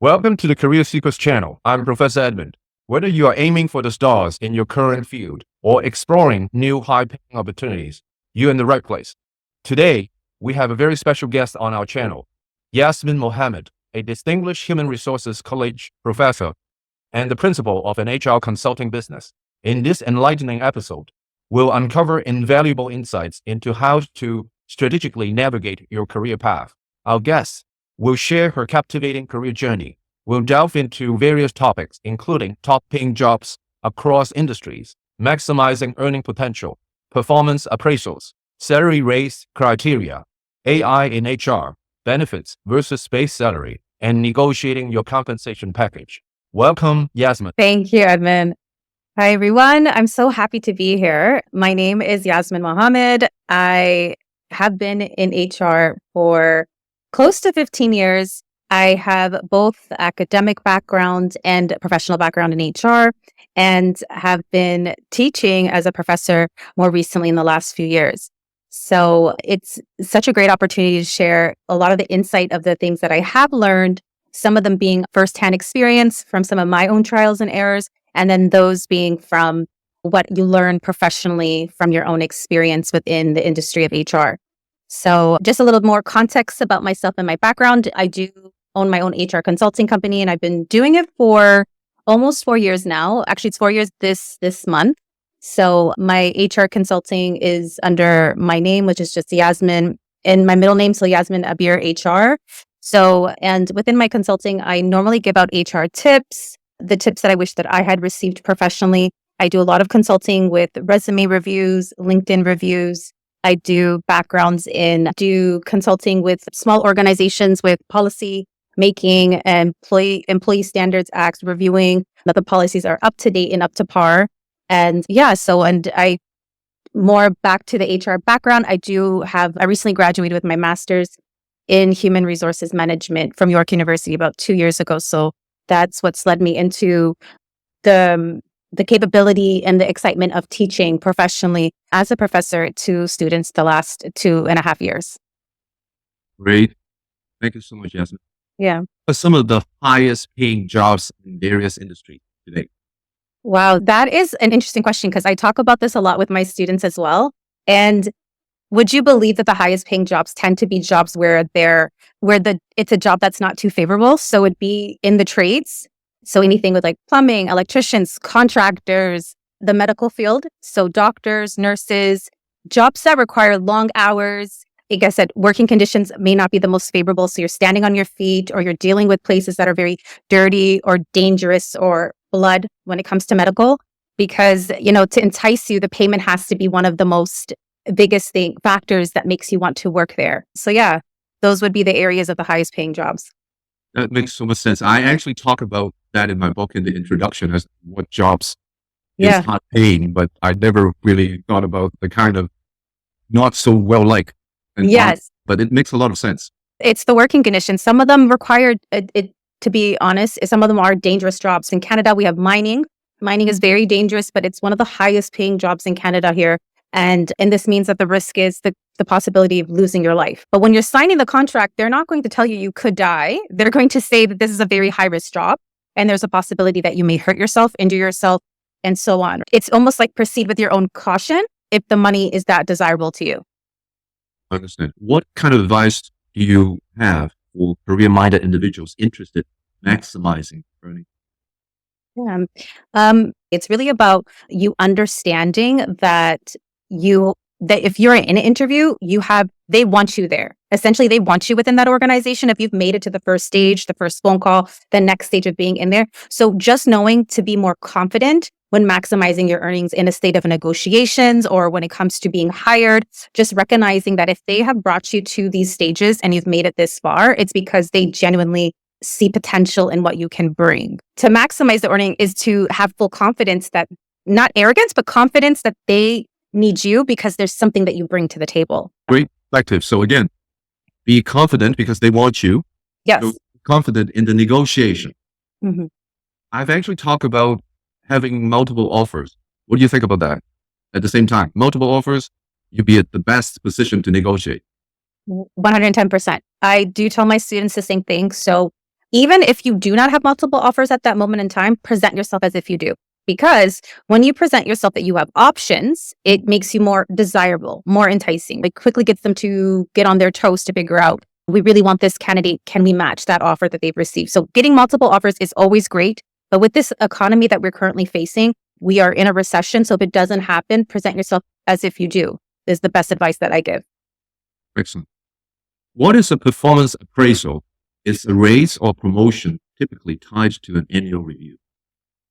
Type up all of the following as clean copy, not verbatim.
Welcome to the Career Seekers channel. I'm Professor Edmund. Whether you are aiming for the stars in your current field or exploring new high-paying opportunities, you're in the right place. Today, we have a very special guest on our channel, Yasmin Mohamed, a distinguished human resources college professor and the principal of an HR consulting business. In this enlightening episode, we'll uncover invaluable insights into how to strategically navigate your career path. Our guest will share her captivating career journey. We'll delve into various topics, including top-paying jobs across industries, maximizing earning potential, performance appraisals, salary raise criteria, AI in HR, benefits versus base salary, and negotiating your compensation package. Welcome, Yasmin. Thank you, Edmund. Hi, everyone. I'm so happy to be here. My name is Jasimin Mohamed. I have been in HR for close to 15 years. I have both academic background and professional background in HR and have been teaching as a professor more recently in the last few years. So it's such a great opportunity to share a lot of the insight of the things that I have learned, some of them being firsthand experience from some of my own trials and errors, and then those being from what you learn professionally from your own experience within the industry of HR. So just a little more context about myself and my background. I do own my own HR consulting company, and I've been doing it for almost 4 years now. Actually, it's 4 years this month. So my HR consulting is under my name, which is just Yasmin, and my middle name, so Yasmin Abir HR. So, and within my consulting, I normally give out HR tips, the tips that I wish that I had received professionally. I do a lot of consulting with resume reviews, LinkedIn reviews. I do do consulting with small organizations with policy making and employee standards acts, reviewing that the policies are up to date and up to par. And I more back to the HR background. I recently graduated with my master's in human resources management from York University about 2 years ago. So that's what's led me into the capability and the excitement of teaching professionally as a professor to students the last 2.5 years. Great. Thank you so much, Yasmin. Yeah. What are some of the highest paying jobs in various industries today? Wow. That is an interesting question because I talk about this a lot with my students as well. And would you believe that the highest paying jobs tend to be jobs where it's a job that's not too favorable? So it'd be in the trades. So anything with like plumbing, electricians, contractors, the medical field. So doctors, nurses, jobs that require long hours. Like I said, working conditions may not be the most favorable. So you're standing on your feet or you're dealing with places that are very dirty or dangerous or blood when it comes to medical. Because, to entice you, the payment has to be one of the most biggest factors that makes you want to work there. So yeah, those would be the areas of the highest paying jobs. That makes so much sense. I actually talk about that in my book in the introduction as what jobs is not paying, but I never really thought about the kind of not so well like. Yes. But it makes a lot of sense. It's the working conditions. Some of them require to be honest, some of them are dangerous jobs. In Canada, we have mining. Mining is very dangerous, but it's one of the highest paying jobs in Canada here. And this means that the risk is the possibility of losing your life. But when you're signing the contract, they're not going to tell you could die. They're going to say that this is a very high risk job. And there's a possibility that you may hurt yourself, injure yourself, and so on. It's almost like proceed with your own caution if the money is that desirable to you. I understand. What kind of advice do you have for career-minded individuals interested in maximizing earning? Yeah. It's really about you understanding that if you're in an interview, they want you there. Essentially, they want you within that organization. If you've made it to the first stage, the first phone call, the next stage of being in there. So just knowing to be more confident when maximizing your earnings in a state of negotiations or when it comes to being hired, just recognizing that if they have brought you to these stages and you've made it this far, it's because they genuinely see potential in what you can bring. To maximize the earning is to have full confidence that, not arrogance, but confidence that they need you because there's something that you bring to the table. Great perspective. So again, be confident because they want you. Yes. So confident in the negotiation. Mm-hmm. I've actually talked about having multiple offers. What do you think about that? At the same time, multiple offers, you'd be at the best position to negotiate. 110%. I do tell my students the same thing. So Even if you do not have multiple offers at that moment in time, present yourself as if you do. Because when you present yourself that you have options, it makes you more desirable, more enticing. It quickly gets them to get on their toes to figure out, we really want this candidate. Can we match that offer that they've received? So getting multiple offers is always great. But with this economy that we're currently facing, we are in a recession. So if it doesn't happen, present yourself as if you do, is the best advice that I give. Excellent. What is a performance appraisal? Is a raise or promotion typically tied to an annual review?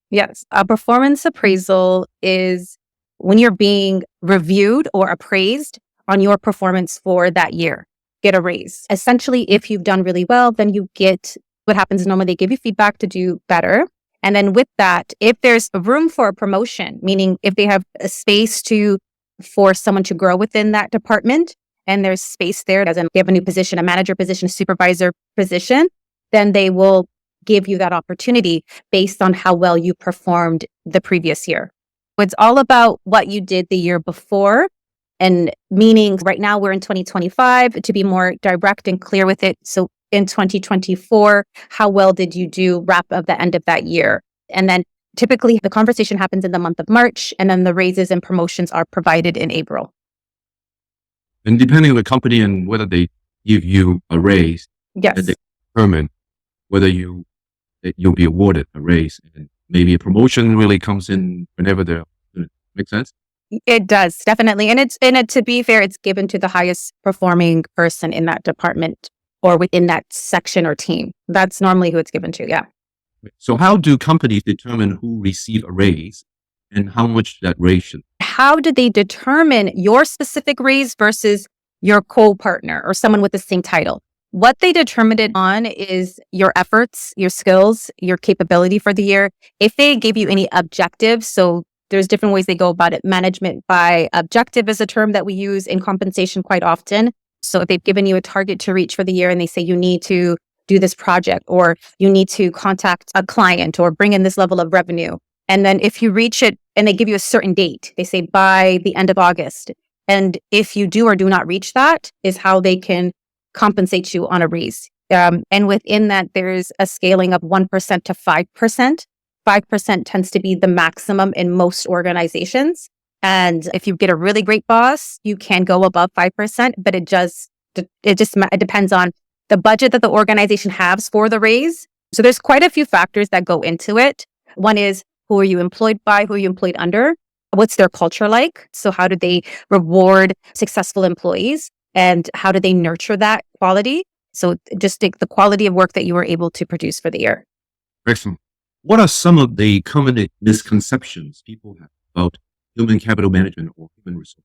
Yes. A performance appraisal is when you're being reviewed or appraised on your performance for that year. Get a raise. Essentially, if you've done really well, then you get what happens is normally they give you feedback to do better. And then with that, if there's room for a promotion, meaning if they have a space for someone to grow within that department, and there's space there, as in they have a new position, a manager position, a supervisor position, then they will give you that opportunity based on how well you performed the previous year. It's all about what you did the year before, and meaning right now we're in 2025, to be more direct and clear with it. So in 2024, how well did you do wrap of the end of that year? And then typically the conversation happens in the month of March, and then the raises and promotions are provided in April. And depending on the company and whether they give you a raise, Yes. they determine whether you'll be awarded a raise, and maybe a promotion really comes in whenever they're. Make sense? It does, definitely. And to be fair, it's given to the highest performing person in that department or within that section or team. That's normally who it's given to. Yeah. So how do companies determine who receive a raise and how much that raise should? How do they determine your specific raise versus your co-partner or someone with the same title? What they determine it on is your efforts, your skills, your capability for the year. If they give you any objectives, so there's different ways they go about it. Management by objective is a term that we use in compensation quite often. So if they've given you a target to reach for the year and they say you need to do this project, or you need to contact a client or bring in this level of revenue. And then if you reach it and they give you a certain date, they say by the end of August. And if you do or do not reach that, is how they can compensate you on a raise. And within that, there's a scaling of 1% to 5%. 5% tends to be the maximum in most organizations. And if you get a really great boss, you can go above 5%, but it depends on the budget that the organization has for the raise. So there's quite a few factors that go into it. One is, who are you employed by? Who are you employed under? What's their culture like? So how do they reward successful employees? And how do they nurture that quality? So just the quality of work that you were able to produce for the year. Excellent. What are some of the common misconceptions people have about human capital management or human resources?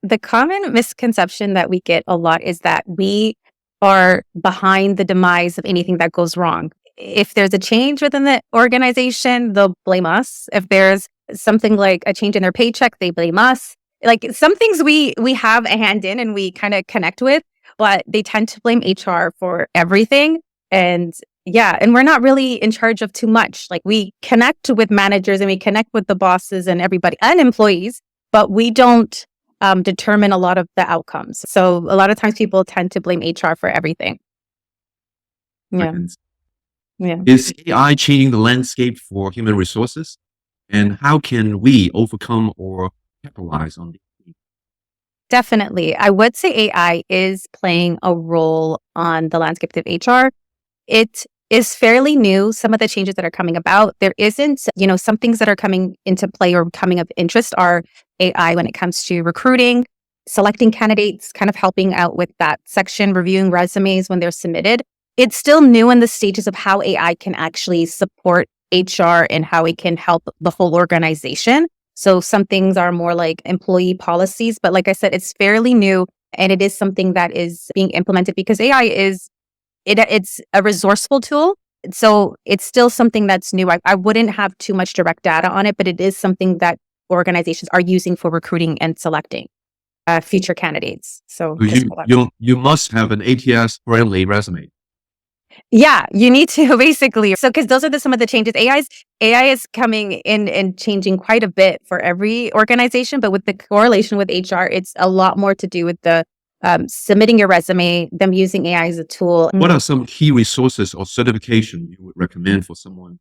The common misconception that we get a lot is that we are behind the demise of anything that goes wrong. If there's a change within the organization, they'll blame us. If there's something like a change in their paycheck, they blame us. Like some things we have a hand in and we kind of connect with, but they tend to blame HR for everything. And yeah, and we're not really in charge of too much. Like we connect with managers and we connect with the bosses and everybody and employees, but we don't determine a lot of the outcomes. So a lot of times people tend to blame HR for everything. Yeah. Yeah. Is AI changing the landscape for human resources? And how can we overcome or capitalize on these? Definitely. I would say AI is playing a role on the landscape of HR. It is fairly new. Some of the changes that are coming about, there isn't, some things that are coming into play or coming of interest are AI when it comes to recruiting, selecting candidates, kind of helping out with that section, reviewing resumes when they're submitted. It's still new in the stages of how AI can actually support HR and how it can help the whole organization. So some things are more like employee policies, but like I said, it's fairly new and it is something that is being implemented because AI it's a resourceful tool. So it's still something that's new. I wouldn't have too much direct data on it, but it is something that organizations are using for recruiting and selecting future candidates. So you must have an ATS friendly resume. Yeah, you need to basically. So, because those are some of the changes. AI is coming in and changing quite a bit for every organization, but with the correlation with HR, it's a lot more to do with the submitting your resume, them using AI as a tool. What are some key resources or certification you would recommend for someone?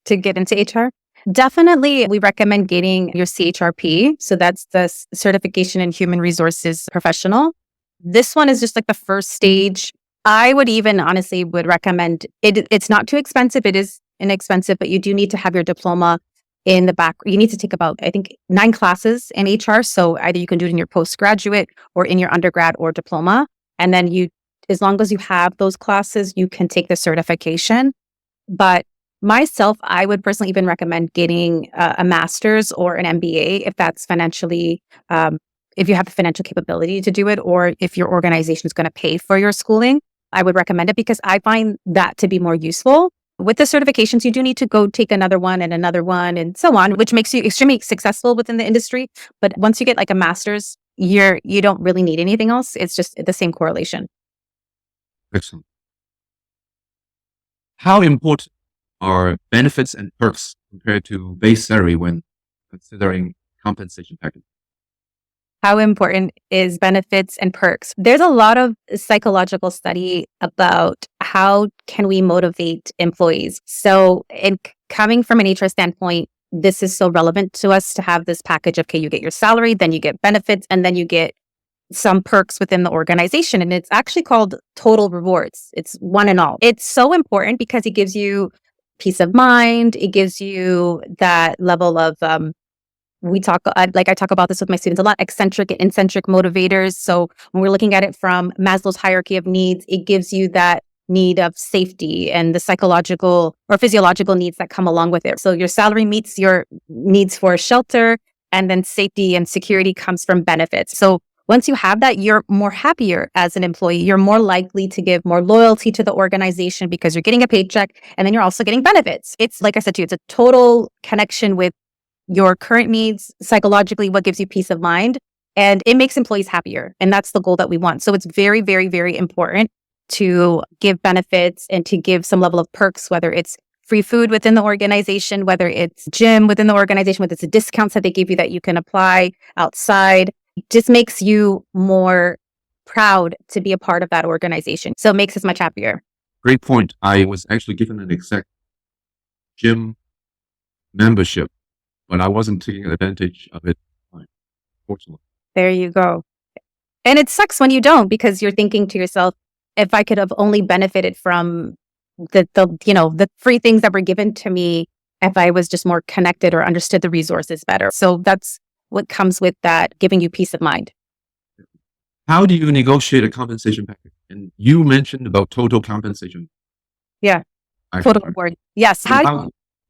To get into HR? Definitely, we recommend getting your CHRP. So that's the Certification in Human Resources Professional. This one is just like the first stage. I would even honestly would recommend it. It's not too expensive. It is inexpensive, but you do need to have your diploma in the back. You need to take about, I think, 9 classes in HR. So either you can do it in your postgraduate or in your undergrad or diploma. And then as long as you have those classes, you can take the certification. But myself, I would personally even recommend getting a master's or an MBA if that's financially, if you have the financial capability to do it, or if your organization is going to pay for your schooling. I would recommend it because I find that to be more useful. With the certifications, you do need to go take another one and so on, which makes you extremely successful within the industry. But once you get like a master's, you don't really need anything else. It's just the same correlation. Excellent. How important are benefits and perks compared to base salary when considering compensation package? How important is benefits and perks? There's a lot of psychological study about how can we motivate employees. So coming from an HR standpoint, this is so relevant to us to have this package of, okay, you get your salary, then you get benefits, and then you get some perks within the organization. And it's actually called total rewards. It's one and all. It's so important because it gives you peace of mind. It gives you that level of, I talk about this with my students a lot, eccentric and eccentric motivators. So when we're looking at it from Maslow's hierarchy of needs, it gives you that need of safety and the psychological or physiological needs that come along with it. So your salary meets your needs for shelter, and then safety and security comes from benefits. So once you have that, you're more happier as an employee. You're more likely to give more loyalty to the organization because you're getting a paycheck and then you're also getting benefits. It's like I said to you, it's a total connection with your current needs, psychologically, what gives you peace of mind, and it makes employees happier. And that's the goal that we want. So it's very, very, very important to give benefits and to give some level of perks, whether it's free food within the organization, whether it's gym within the organization, whether it's the discounts that they give you that you can apply outside. It just makes you more proud to be a part of that organization. So it makes us much happier. Great point. I was actually given an exact gym membership, but I wasn't taking advantage of it, unfortunately. There you go. And it sucks when you don't, because you're thinking to yourself, if I could have only benefited from the free things that were given to me, if I was just more connected or understood the resources better. So that's what comes with that, giving you peace of mind. How do you negotiate a compensation package? And you mentioned about total compensation. Yeah. Total reward. Yes.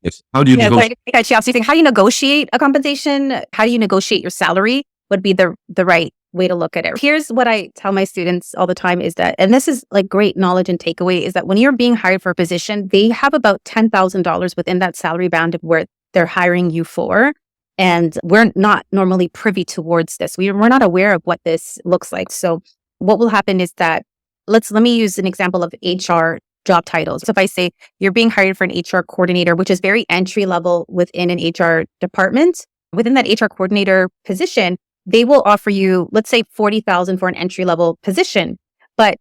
Yes. How do you negotiate? How do you negotiate a compensation? How do you negotiate your salary would be the right way to look at it. Here's what I tell my students all the time is that, and this is like great knowledge and takeaway, is that when you're being hired for a position, they have about $10,000 within that salary band of where they're hiring you for. And we're not normally privy towards this. We're not aware of what this looks like. So what will happen is that, let me use an example of HR job titles. So if I say you're being hired for an HR coordinator, which is very entry level within an HR department, within that HR coordinator position, they will offer you, let's say, $40,000 for an entry level position. But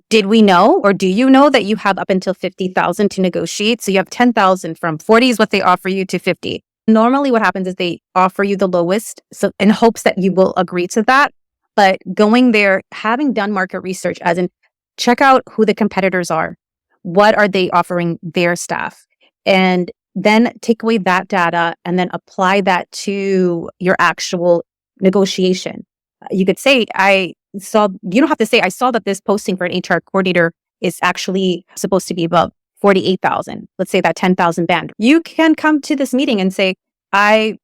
did we know, or do you know that you have up until $50,000 to negotiate? So you have $10,000 from 40 is what they offer you to 50. Normally what happens is they offer you the lowest, so in hopes that you will agree to that. But going there, having done market research, as in check out who the competitors are. What are they offering their staff? And then take away that data and then apply that to your actual negotiation. You could say, you don't have to say, I saw that this posting for an HR coordinator is actually supposed to be about 48,000. Let's say that 10,000 band. You can come to this meeting and say, I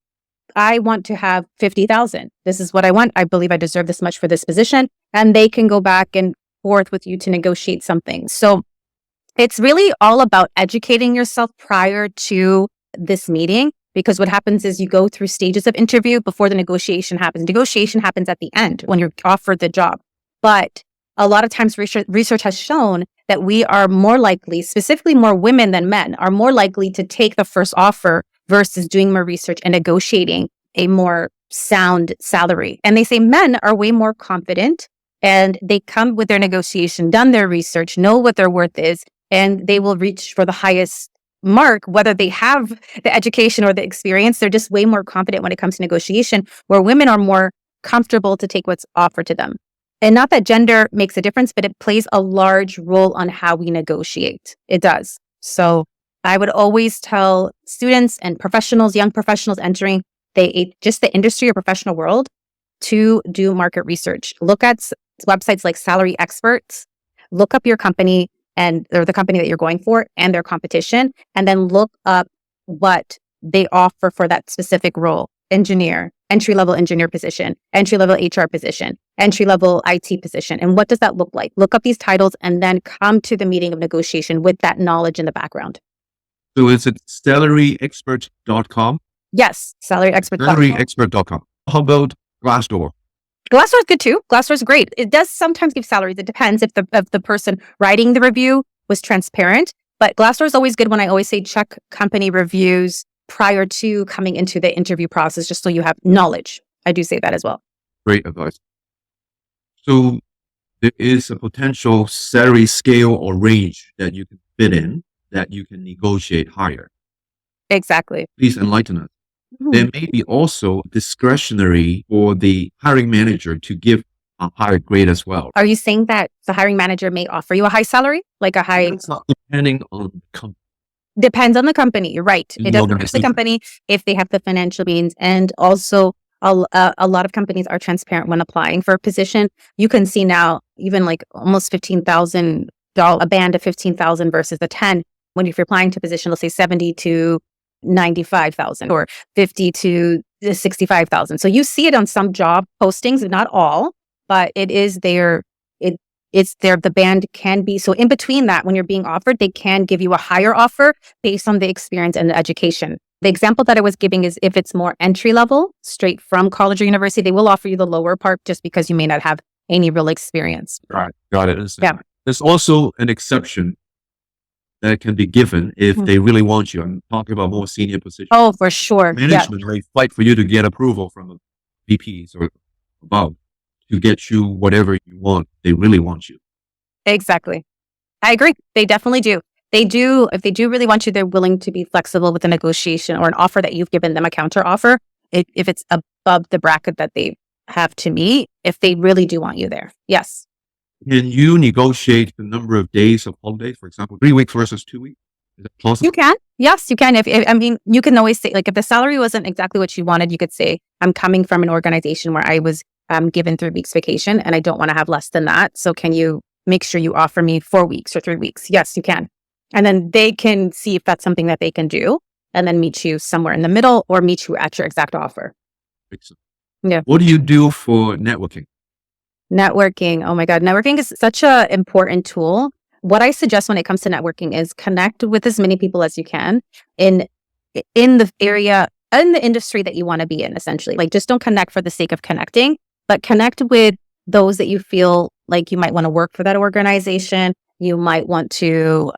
want to have 50,000. This is what I want. I believe I deserve this much for this position. And they can go back and forth with you to negotiate something. So it's really all about educating yourself prior to this meeting, because what happens is you go through stages of interview before the negotiation happens. Negotiation happens at the end when you're offered the job. But a lot of times research has shown that we are more likely, specifically more women than men, are more likely to take the first offer versus doing more research and negotiating a more sound salary. And they say men are way more confident and they come with their negotiation, done their research, know what their worth is, and they will reach for the highest mark, whether they have the education or the experience. They're just way more confident when it comes to negotiation, where women are more comfortable to take what's offered to them. And not that gender makes a difference, but it plays a large role on how we negotiate. It does. So I would always tell students and professionals, young professionals entering just the industry or professional world, to do market research. Look at websites like Salary Experts, look up your company or the company that you're going for and their competition, and then look up what they offer for that specific role. Engineer, entry-level engineer position, entry-level HR position, entry-level IT position. And what does that look like? Look up these titles and then come to the meeting of negotiation with that knowledge in the background. So is it salaryexpert.com? Yes, salaryexpert.com. Salaryexpert.com. How about Glassdoor? Glassdoor is good too. Glassdoor is great. It does sometimes give salaries. It depends if the person writing the review was transparent. But Glassdoor is always good when I always say check company reviews prior to coming into the interview process, just so you have knowledge. I do say that as well. Great advice. So there is a potential salary scale or range that you can fit in, that you can negotiate higher. Exactly. Please enlighten us. Mhm. There may be also discretionary for the hiring manager to give a higher grade as well. Are you saying that the hiring manager may offer you a high salary? Like a high... It's not depending on Depends on the company. You're right. It does depend on the company if they have the financial means. And also, a lot of companies are transparent when applying for a position. You can see now, even like almost $15,000, a band of $15,000 versus the 10. When if you're applying to a position, let's say 70 to 95,000 or 50 to 65,000. So you see it on some job postings, not all, but it is there. It's there. The band can be. So in between that, when you're being offered, they can give you a higher offer based on the experience and the education. The example that I was giving is if it's more entry level, straight from college or university, they will offer you the lower part just because you may not have any real experience. Right. Got it. Yeah. There's also an exception that can be given if they really want you. I'm talking about more senior positions. Oh, for sure. Management may fight for you to get approval from VPs or above to get you whatever you want. They really want you. Exactly. I agree. They definitely do. They do. If they do really want you, they're willing to be flexible with a negotiation or an offer that you've given them, a counter offer, if it's above the bracket that they have to meet, if they really do want you there. Yes. Can you negotiate the number of days of holidays, for example, 3 weeks versus 2 weeks? Is that plausible? You can. Yes, you can. I mean, you can always say, like, if the salary wasn't exactly what you wanted, you could say, I'm coming from an organization where I was given 3 weeks vacation and I don't want to have less than that. So can you make sure you offer me 4 weeks or 3 weeks? Yes, you can. And then they can see if that's something that they can do and then meet you somewhere in the middle or meet you at your exact offer. Excellent. Yeah. What do you do for networking? Networking. Oh my God. Networking is such an important tool. What I suggest when it comes to networking is connect with as many people as you can in the area, in the industry that you want to be in, essentially. Like, just don't connect for the sake of connecting, but connect with those that you feel like you might want to work for that organization. You might want to,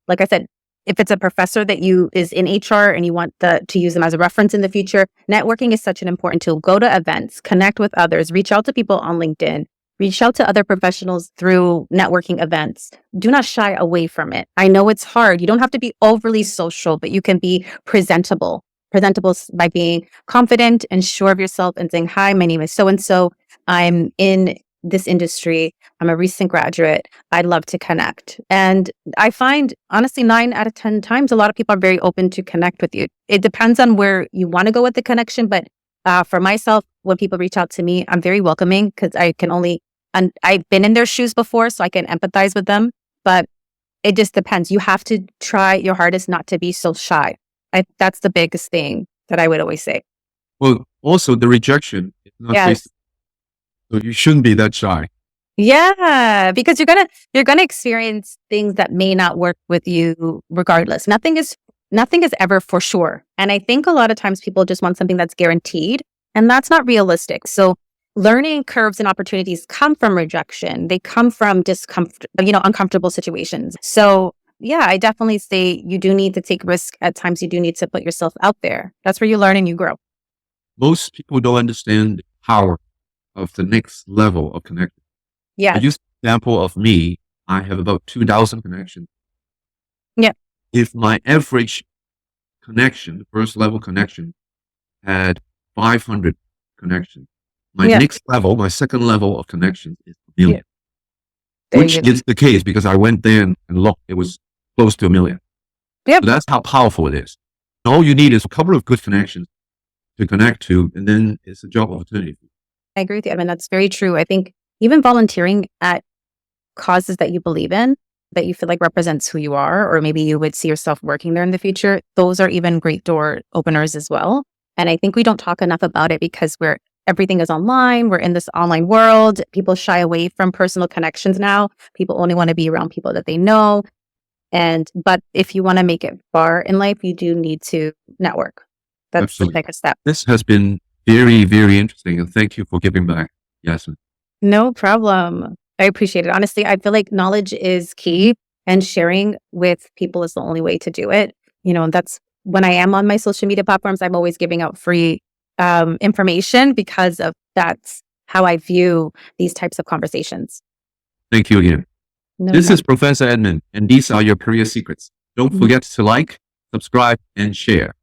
like I said, if it's a professor that is in HR and you want to use them as a reference in the future, networking is such an important tool. Go to events, connect with others, reach out to people on LinkedIn, reach out to other professionals through networking events. Do not shy away from it. I know it's hard. You don't have to be overly social, but you can be presentable. Presentable by being confident and sure of yourself and saying, hi, my name is so-and-so. I'm in this industry. I'm a recent graduate. I'd love to connect. And I find, honestly, 9 out of 10 times, a lot of people are very open to connect with you. It depends on where you want to go with the connection. But for myself, when people reach out to me, I'm very welcoming because and I've been in their shoes before, so I can empathize with them. But it just depends. You have to try your hardest not to be so shy. That's the biggest thing that I would always say. Well, also the rejection is not Yes. so you shouldn't be that shy. Yeah, because you're gonna experience things that may not work with you regardless. Nothing is ever for sure. And I think a lot of times people just want something that's guaranteed, and that's not realistic. So learning curves and opportunities come from rejection. They come from discomfort, uncomfortable situations. So yeah, I definitely say you do need to take risk at times. You do need to put yourself out there. That's where you learn and you grow. most people don't understand the power of the next level of connection. I Yes. use the example of me. I have about 2,000 connections. Yeah. If my average connection, the first level connection, had 500 connections, my Yeah. next level, my second level of connections is a million. There Which you go. is the case because I went there and looked, it was close to a million. Yep. So that's how powerful it is. All you need is a couple of good connections to connect to, and then it's a job opportunity. I agree with you. I mean, that's very true. I think even volunteering at causes that you believe in, that you feel like represents who you are, or maybe you would see yourself working there in the future, those are even great door openers as well. And I think we don't talk enough about it because everything is online. We're in this online world. People shy away from personal connections now. People only want to be around people that they know. But if you want to make it far in life, you do need to network. That's Absolutely. like a step. This has been very, very interesting, and thank you for giving back, Yasmin. No problem. I appreciate it. Honestly, I feel like knowledge is key and sharing with people is the only way to do it. And that's when I am on my social media platforms, I'm always giving out free information because of that's how I view these types of conversations. Thank you again. No This is problem. Professor Edmund, and these are your career secrets. Don't forget to like, subscribe, and share.